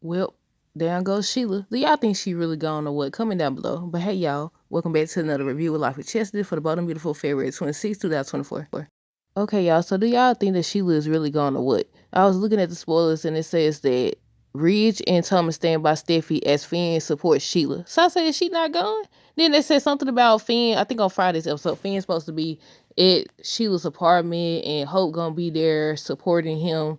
Well, down goes Sheila. Do y'all think she really gone or what? Comment down below. But hey, y'all, welcome back to another review of Life with Chastity for the Bottom Beautiful February 26, 2024. Okay, y'all, so do y'all think that Sheila is really gone or what? I was looking at the spoilers and it says that Ridge and Thomas stand by Steffi as Finn supports Sheila. So I said, is she not gone? Then they said something about Finn, I think on Friday's episode, Finn's supposed to be at Sheila's apartment and Hope gonna be there supporting him.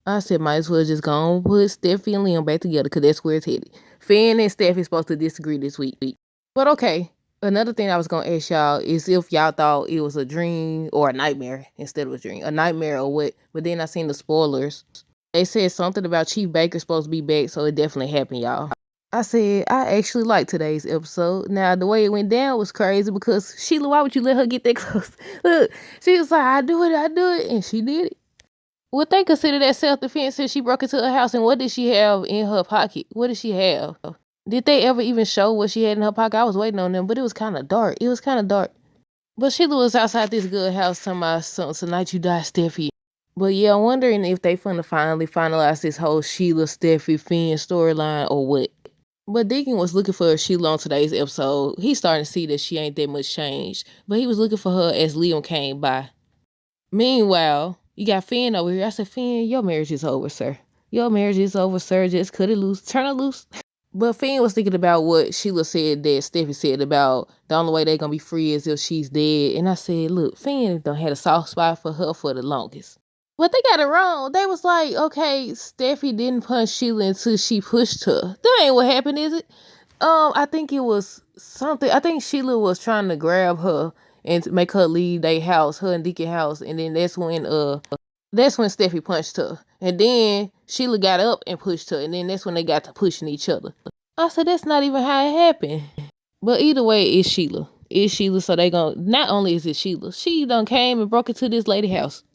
I said, might as well just go on put Steffi and Liam back together because that's where it's headed. Finn and Steffi supposed to disagree this week. But okay, another thing I was going to ask y'all is if y'all thought it was a dream or a nightmare instead of a dream. A nightmare or what. But then I seen the spoilers. They said something about Chief Baker supposed to be back, so it definitely happened, y'all. I said, I actually liked today's episode. Now, the way it went down was crazy because Sheila, why would you let her get that close? Look, she was like, I do it. And she did it. Would they consider that self-defense since she broke into her house? And what did she have in her pocket? What did she have? Did they ever even show what she had in her pocket? I was waiting on them, but it was kind of dark. But Sheila was outside this good house talking about tonight you die, Steffi. But yeah, I'm wondering if they finna finally finalize this whole Sheila, Steffi, Finn storyline or what. But Deacon was looking for Sheila on today's episode. He's starting to see that she ain't that much changed. But he was looking for her as Liam came by. Meanwhile, you got Finn over here. I said, Finn, your marriage is over, sir. Your marriage is over, sir. Just cut it loose. Turn it loose. But Finn was thinking about what Sheila said that Steffi said about the only way they're going to be free is if she's dead. And I said, look, Finn done had a soft spot for her for the longest. But they got it wrong. They was like, okay, Steffi didn't punch Sheila until she pushed her. That ain't what happened, is it? I think it was something. I think Sheila was trying to grab her and make her leave their house, her and Deacon house, and then that's when Steffi punched her. And then Sheila got up and pushed her, and then that's when they got to pushing each other. I said, that's not even how it happened. But either way, it's Sheila. It's Sheila, so they gon' not only is it Sheila, she done came and broke into this lady house.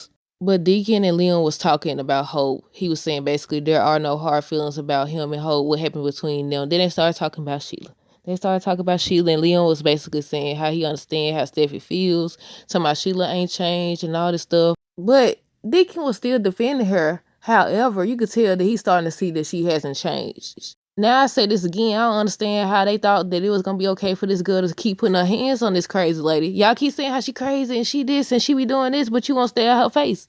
But Deacon and Leon was talking about Hope. He was saying basically there are no hard feelings about him and Hope, what happened between them. Then they started talking about Sheila. And Leon was basically saying how he understands how Steffi feels, talking about Sheila ain't changed and all this stuff. But Deacon was still defending her. However, you could tell that he's starting to see that she hasn't changed. Now I say this again, I don't understand how they thought that it was gonna be okay for this girl to keep putting her hands on this crazy lady. Y'all keep saying how she crazy and she this and she be doing this, but you won't stay at her face.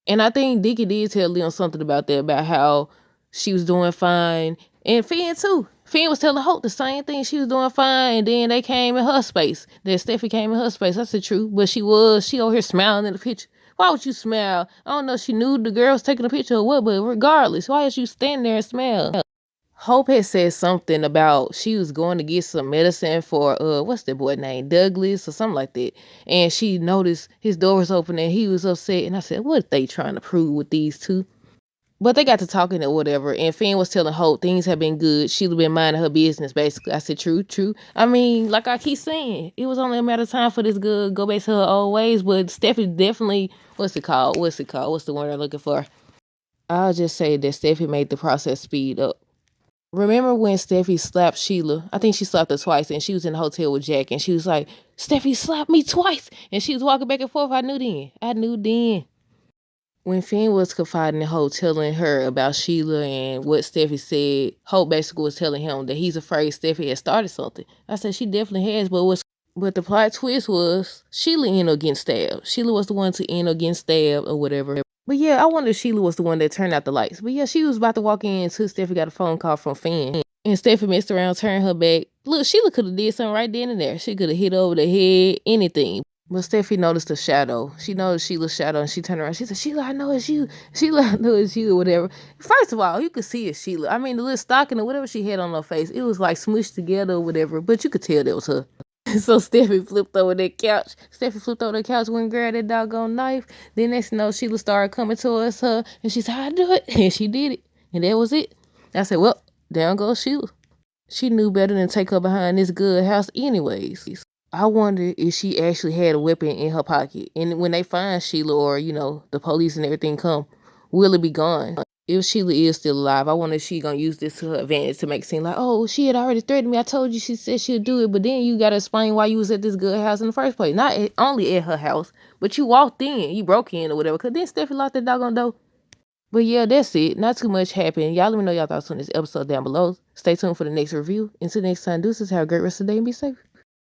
And I think Dickie did tell Leon something about that, about how she was doing fine. And Finn too. Finn was telling Hope the same thing. She was doing fine, and then they came in her space. Then Steffi came in her space. I said true, but she over here smiling in the picture. Why would you smile? I don't know if she knew the girl was taking a picture or what, but regardless, why is you standing there and smile? Hope had said something about she was going to get some medicine for what's that boy name, Douglas or something like that, and she noticed his door was open and he was upset. And I said, what are they trying to prove with these two? But they got to talking or whatever, and Finn was telling Hope things have been good. She'd been minding her business basically. I said, true. I mean, like I keep saying, it was only a matter of time for this girl to go back to her old ways. But Steffi definitely, what's it called? What's the word I'm looking for? I'll just say that Steffi made the process speed up. Remember when Steffi slapped Sheila? I think she slapped her twice, and she was in the hotel with Jack, and she was like, Steffi slapped me twice. And she was walking back and forth. I knew then. When Finn was confiding in Hope, telling her about Sheila and what Steffi said, Hope basically was telling him that he's afraid Steffi had started something. I said, she definitely has, but the plot twist was Sheila ended up getting stabbed. Sheila was the one to end up getting stabbed or whatever. But yeah, I wonder if Sheila was the one that turned out the lights. But yeah, she was about to walk in until Steffi got a phone call from Finn. And Steffi messed around, turned her back. Look, Sheila could have did something right then and there. She could have hit over the head, anything. But Steffi noticed the shadow. She noticed Sheila's shadow and she turned around. She said, Sheila, I know it's you. Sheila, I know it's you or whatever. First of all, you could see it's Sheila. I mean, the little stocking or whatever she had on her face, it was like smushed together or whatever. But you could tell that was her. So Steffi flipped over that couch. Went and grabbed that doggone knife. Then next thing you know, Sheila started coming towards her. And she said, I do it. And she did it. And that was it. I said, well, down goes Sheila. She knew better than take her behind this good house anyways. I wonder if she actually had a weapon in her pocket. And when they find Sheila or, the police and everything come, will it be gone? If Sheila is still alive, I wonder if she gonna use this to her advantage to make it seem like, oh, she had already threatened me. I told you she said she'd do it, but then you gotta explain why you was at this good house in the first place. Only at her house, but you walked in, you broke in or whatever. Cause then Steffi locked the doggone door. But yeah, that's it. Not too much happened. Y'all let me know y'all thoughts on this episode down below. Stay tuned for the next review. Until next time, deuces, have a great rest of the day and be safe.